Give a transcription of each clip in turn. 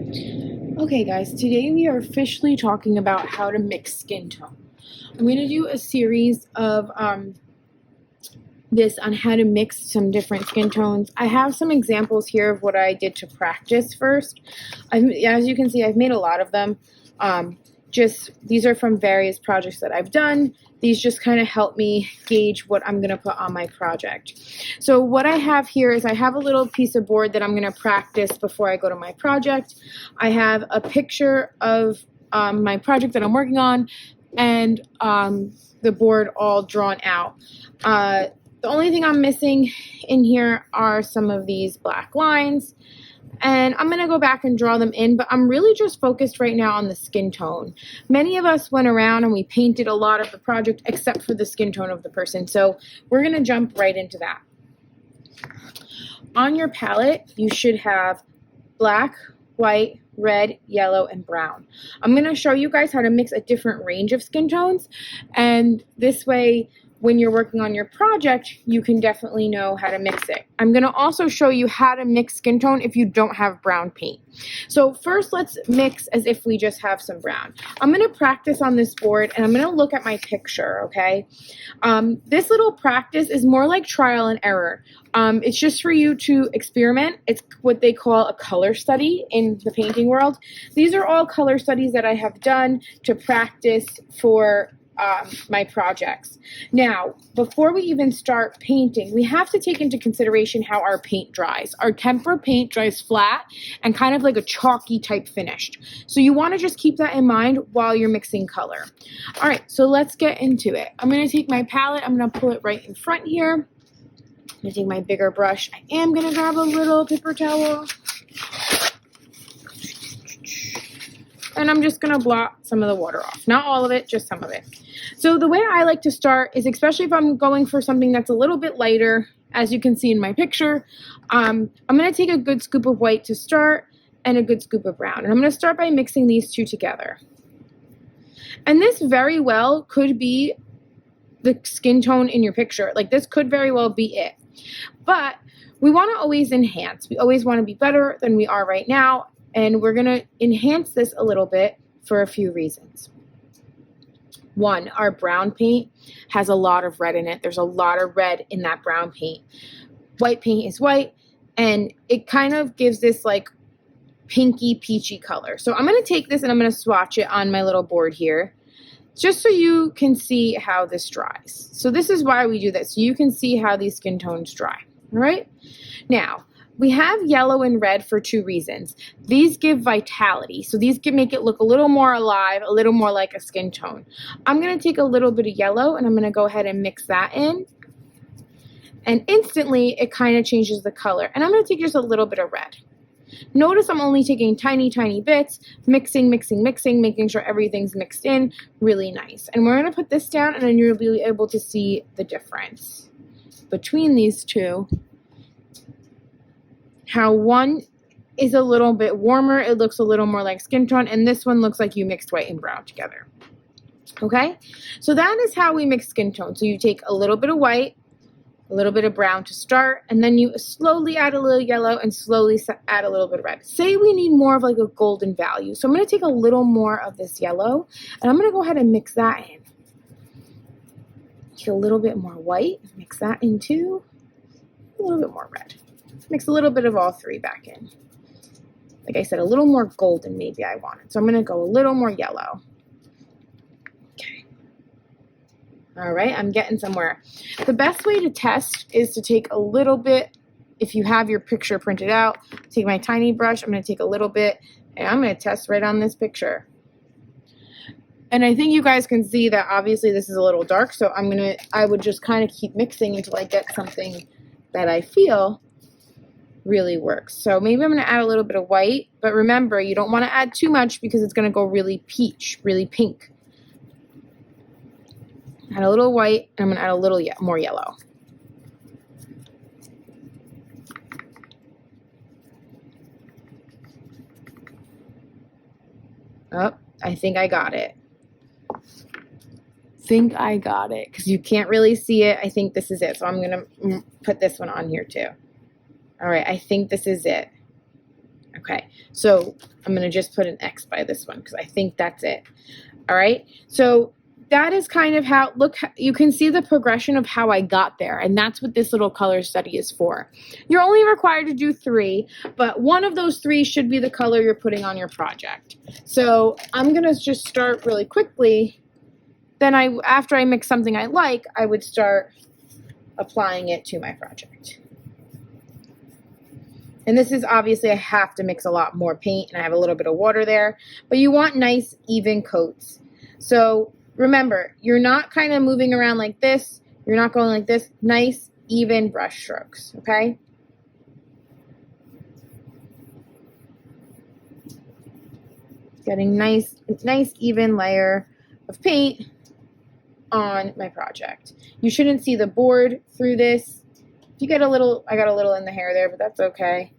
Okay guys, today we are officially talking about how to mix skin tone. I'm going to do a series of this on how to mix some different skin tones. I have some examples here of what I did to practice first. As you can see, I've made a lot of them. These are from various projects that I've done. These just kind of help me gauge what I'm going to put on my project. So what I have here is I have a little piece of board that I'm going to practice before I go to my project. I have a picture of my project that I'm working on and the board all drawn out. The only thing I'm missing in here are some of these black lines. And I'm going to go back and draw them in, but I'm really just focused right now on the skin tone. Many of us went around and we painted a lot of the project except for the skin tone of the person. So we're going to jump right into that. On your palette, you should have black, white, red, yellow, and brown. I'm going to show you guys how to mix a different range of skin tones. And this way, when you're working on your project, you can definitely know how to mix it. I'm going to also show you how to mix skin tone if you don't have brown paint. So first, let's mix as if we just have some brown. I'm going to practice on this board, and I'm going to look at my picture, okay? This little practice is more like trial and error. It's just for you to experiment. It's what they call a color study in the painting world. These are all color studies that I have done to practice for my projects. Now, before we even start painting, we have to take into consideration how our paint dries. Our tempera paint dries flat and kind of like a chalky type finished. So you want to just keep that in mind while you're mixing color. All right, so let's get into it. I'm going to take my palette. I'm going to pull it right in front here. I'm going to take my bigger brush. I am going to grab a little paper towel. And I'm just going to blot some of the water off. Not all of it, just some of it. So the way I like to start is, especially if I'm going for something that's a little bit lighter, as you can see in my picture, I'm going to take a good scoop of white to start and a good scoop of brown. And I'm going to start by mixing these two together. And this very well could be the skin tone in your picture. Like, this could very well be it. But we want to always enhance. We always want to be better than we are right now. And we're going to enhance this a little bit for a few reasons. One, our brown paint has a lot of red in it. There's a lot of red in that brown paint. White paint is white, and it kind of gives this like pinky peachy color. So I'm going to take this and I'm going to swatch it on my little board here, just so you can see how this dries. So this is why we do this, so you can see how these skin tones dry. All right? Now, we have yellow and red for two reasons. These give vitality. So these can make it look a little more alive, a little more like a skin tone. I'm going to take a little bit of yellow and I'm going to go ahead and mix that in. And instantly it kind of changes the color. And I'm going to take just a little bit of red. Notice I'm only taking tiny, tiny bits, mixing, making sure everything's mixed in. Really nice. And we're going to put this down and then you'll be able to see the difference between these two. How one is a little bit warmer, it looks a little more like skin tone, and this one looks like you mixed white and brown together. Okay? So that is how we mix skin tone. So you take a little bit of white, a little bit of brown to start, and then you slowly add a little yellow and slowly add a little bit of red. Say we need more of like a golden value. So I'm going to take a little more of this yellow, and I'm going to go ahead and mix that in. Take a little bit more white, mix that in too, a little bit more red. Mix a little bit of all three back in. Like I said, a little more golden maybe I wanted. So I'm going to go a little more yellow. Okay. All right, I'm getting somewhere. The best way to test is to take a little bit, if you have your picture printed out, take my tiny brush, I'm going to take a little bit, and I'm going to test right on this picture. And I think you guys can see that obviously this is a little dark, so I would just kind of keep mixing until I get something that I feel really works. So maybe I'm going to add a little bit of white, but remember, you don't want to add too much because it's going to go really peach, really pink. Add a little white, and I'm going to add a little more yellow. Oh, I think I got it. Because you can't really see it. I think this is it. So I'm going to put this one on here too. All right, I think this is it. Okay, so I'm going to just put an X by this one because I think that's it. All right, so that is kind of how, look, you can see the progression of how I got there, and that's what this little color study is for. You're only required to do 3, but one of those 3 should be the color you're putting on your project. So I'm going to just start really quickly. Then after I mix something I like, I would start applying it to my project. And this is obviously, I have to mix a lot more paint, and I have a little bit of water there, but you want nice, even coats. So remember, you're not kind of moving around like this. You're not going like this. Nice, even brush strokes, okay? Getting nice, even layer of paint on my project. You shouldn't see the board through this. If you get a little, I got a little in the hair there, but that's okay.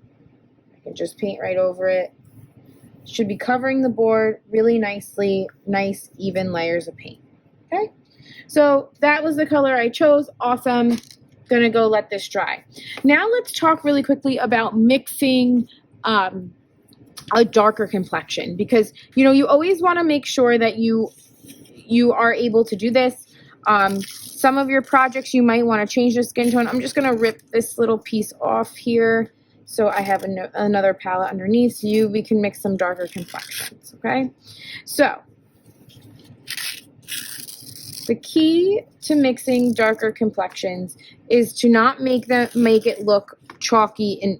I can just paint right over it. Should be covering the board really nicely, nice, even layers of paint. Okay, so that was the color I chose. Awesome. Gonna go let this dry. Now let's talk really quickly about mixing a darker complexion, because you always want to make sure that you are able to do this. Some of your projects you might want to change the skin tone. I'm just gonna rip this little piece off here. So I have another palette underneath, so we can mix some darker complexions, okay? So the key to mixing darker complexions is to not make it look chalky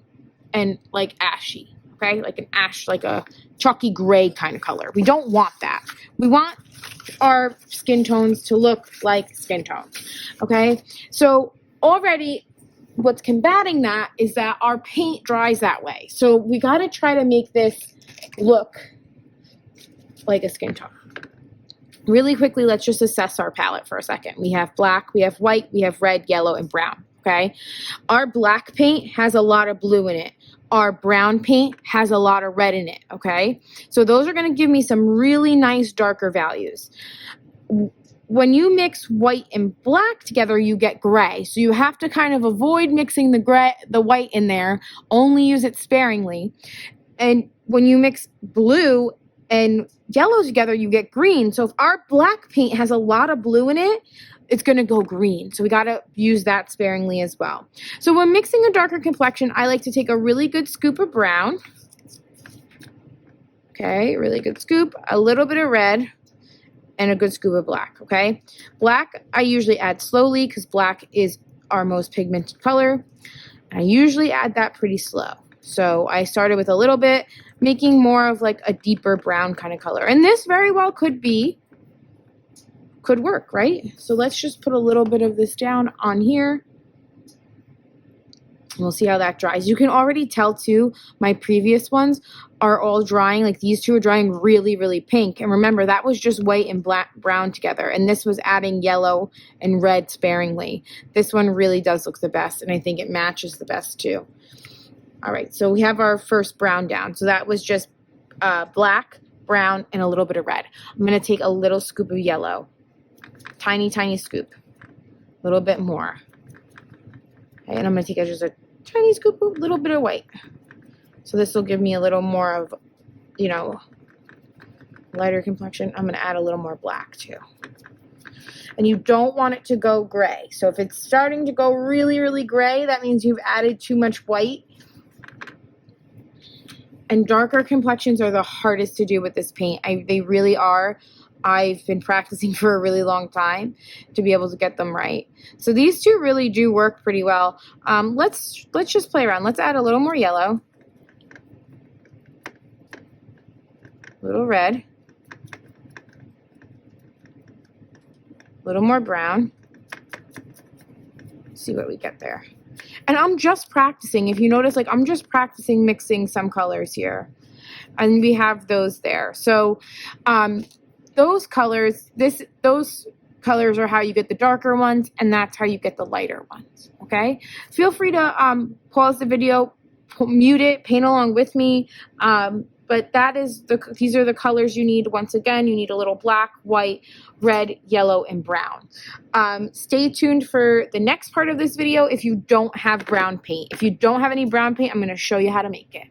and like ashy, okay? Like an ash, like a chalky gray kind of color. We don't want that. We want our skin tones to look like skin tones, okay? So already, what's combating that is that our paint dries that way. So we got to try to make this look like a skin tone. Really quickly, let's just assess our palette for a second. We have black, we have white, we have red, yellow, and brown, okay? Our black paint has a lot of blue in it. Our brown paint has a lot of red in it, okay? So those are going to give me some really nice darker values. When you mix white and black together, you get gray. So you have to kind of avoid mixing the white in there. Only use it sparingly. And when you mix blue and yellow together, you get green. So if our black paint has a lot of blue in it, it's going to go green. So we got to use that sparingly as well. So when mixing a darker complexion, I like to take a really good scoop of brown. Okay, really good scoop. A little bit of red. And a good scoop of black, okay? Black, I usually add slowly because black is our most pigmented color. I usually add that pretty slow. So I started with a little bit, making more of like a deeper brown kind of color. And this very well could work, right? So let's just put a little bit of this down on here. We'll see how that dries. You can already tell too, my previous ones are all drying. Like these two are drying really, really pink. And remember, that was just white and brown together. And this was adding yellow and red sparingly. This one really does look the best. And I think it matches the best too. All right, so we have our first brown down. So that was just black, brown, and a little bit of red. I'm going to take a little scoop of yellow. Tiny, tiny scoop. A little bit more. Okay, and I'm going to take just a tiny scoop, a little bit of white. So this will give me a little more of, lighter complexion. I'm going to add a little more black too. And you don't want it to go gray. So if it's starting to go really, really gray, that means you've added too much white. And darker complexions are the hardest to do with this paint. They really are. I've been practicing for a really long time to be able to get them right. So these two really do work pretty well. Let's just play around. Let's add a little more yellow. A little red. A little more brown. See what we get there. And I'm just practicing. If you notice, I'm just practicing mixing some colors here. And we have those there. So those colors are how you get the darker ones, and that's how you get the lighter ones, okay? Feel free to pause the video, mute it, paint along with me. But these are the colors you need. Once again, you need a little black, white, red, yellow, and brown. Stay tuned for the next part of this video if you don't have brown paint. If you don't have any brown paint, I'm going to show you how to make it.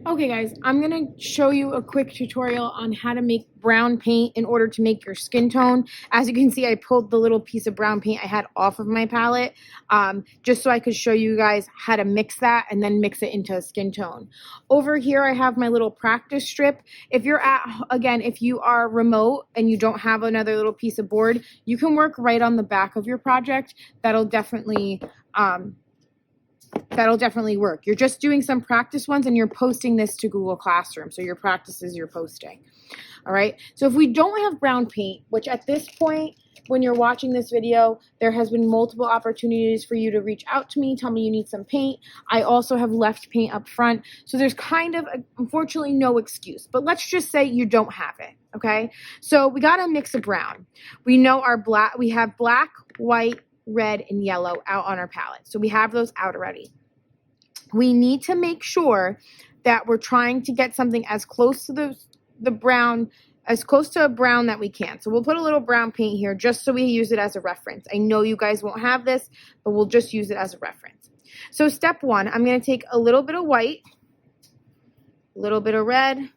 Okay guys, I'm going to show you a quick tutorial on how to make brown paint in order to make your skin tone. As you can see, I pulled the little piece of brown paint I had off of my palette just so I could show you guys how to mix that and then mix it into a skin tone. Over here I have my little practice strip. If you're if you are remote and you don't have another little piece of board, you can work right on the back of your project. That'll definitely work. You're just doing some practice ones and you're posting this to Google Classroom. So your practices you're posting. All right. So if we don't have brown paint, which at this point, when you're watching this video, there has been multiple opportunities for you to reach out to me, tell me you need some paint. I also have left paint up front. So there's kind of, unfortunately, no excuse. But let's just say you don't have it. Okay. So we got a mix of brown. We know we have black, white, red, and yellow out on our palette. So we have those out already. We need to make sure that we're trying to get something as close to the brown, as close to a brown that we can. So we'll put a little brown paint here just so we use it as a reference. I know you guys won't have this, but we'll just use it as a reference. So step one, I'm going to take a little bit of white, a little bit of red, and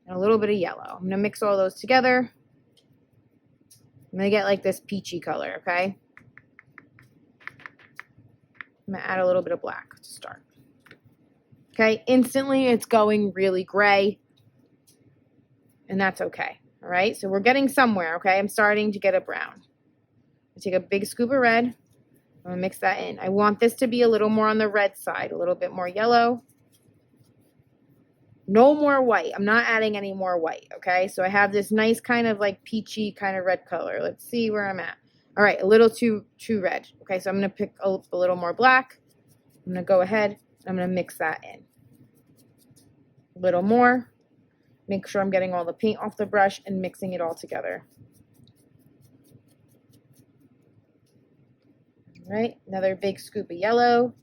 a little bit of yellow. I'm going to mix all those together. I'm going to get like this peachy color, okay? I'm going to add a little bit of black to start. Okay, instantly it's going really gray, and that's okay. All right, so we're getting somewhere, okay? I'm starting to get a brown. I take a big scoop of red. I'm going to mix that in. I want this to be a little more on the red side, a little bit more yellow. No more white. I'm not adding any more white, okay? So I have this nice kind of like peachy kind of red color. Let's see where I'm at. All right, a little too red. Okay, so I'm going to pick a little more black. I'm going to go ahead. I'm going to mix that in. A little more. Make sure I'm getting all the paint off the brush and mixing it all together. All right, another big scoop of yellow.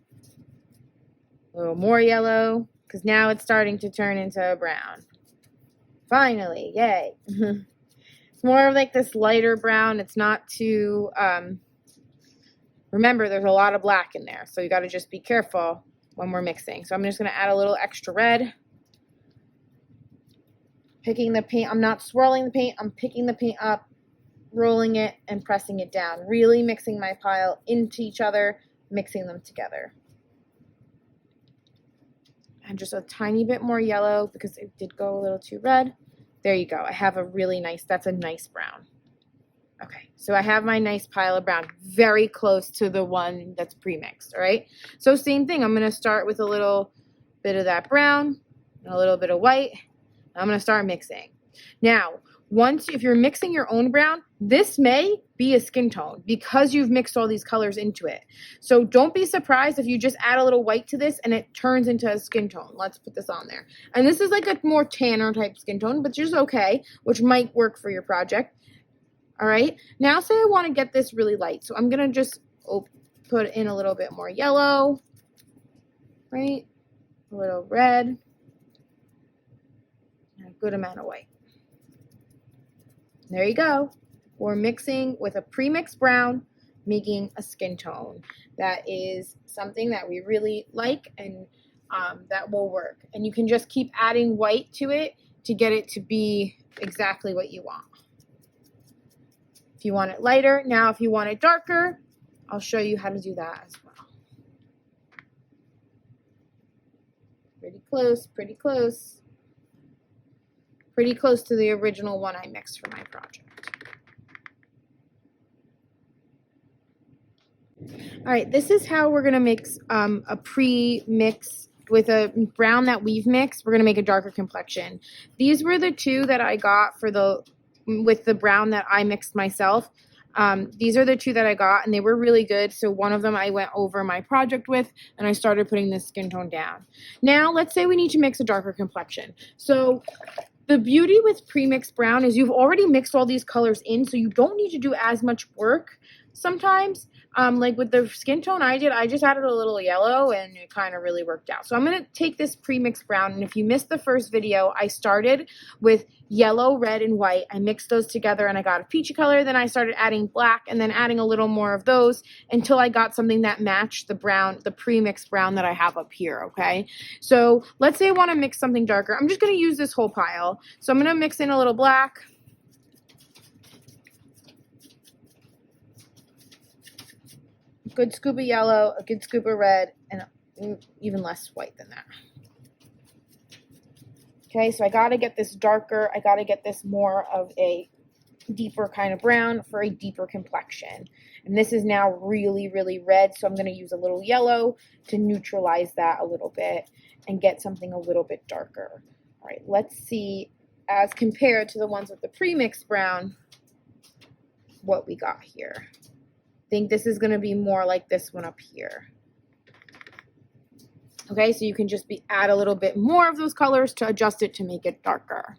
A little more yellow, because now it's starting to turn into a brown. Finally, yay. It's more of like this lighter brown. It's not too, remember there's a lot of black in there, so you got to just be careful when we're mixing. So I'm just going to add a little extra red. Picking the paint, I'm not swirling the paint, I'm picking the paint up, rolling it, and pressing it down. Really mixing my pile into each other, mixing them together. And just a tiny bit more yellow because it did go a little too red. There you go. I have a really nice, that's a nice brown. Okay, so I have my nice pile of brown, very close to the one that's pre-mixed, all right? So same thing, I'm going to start with a little bit of that brown and a little bit of white. I'm going to start mixing. Now, if you're mixing your own brown, this may be a skin tone because you've mixed all these colors into it. So don't be surprised if you just add a little white to this and it turns into a skin tone. Let's put this on there. And this is like a more tanner type skin tone, but just okay, which might work for your project. All right. Now say I want to get this really light. So I'm going to just put in a little bit more yellow, right? A little red. A good amount of white. There you go. We're mixing with a pre-mixed brown, making a skin tone. That is something that we really like and that will work. And you can just keep adding white to it to get it to be exactly what you want. If you want it lighter, now if you want it darker, I'll show you how to do that as well. Pretty close, pretty close. Pretty close to the original one I mixed for my project. All right, this is how we're going to mix a pre-mix with a brown that we've mixed. We're going to make a darker complexion. These were the two that I got with the brown that I mixed myself. These are the two that I got, and they were really good. So one of them I went over my project with, and I started putting this skin tone down. Now, let's say we need to mix a darker complexion. So The beauty with pre-mixed brown is you've already mixed all these colors in, so you don't need to do as much work sometimes. Like with the skin tone I just added a little yellow and it kind of really worked out. So I'm going to take this pre-mixed brown, and if you missed the first video, I started with yellow, red, and white. I mixed those together and I got a peachy color. Then I started adding black and then adding a little more of those until I got something that matched the brown, the pre-mixed brown that I have up here, okay? So let's say I want to mix something darker. I'm just going to use this whole pile. So I'm going to mix in a little black. Good scoop of yellow, a good scoop of red, and even less white than that. Okay, so I got to get this darker. I got to get this more of a deeper kind of brown for a deeper complexion. And this is now really, really red, so I'm going to use a little yellow to neutralize that a little bit and get something a little bit darker. All right, let's see, as compared to the ones with the pre-mixed brown, what we got here. I think this is going to be more like this one up here. Okay, so you can just add a little bit more of those colors to adjust it to make it darker.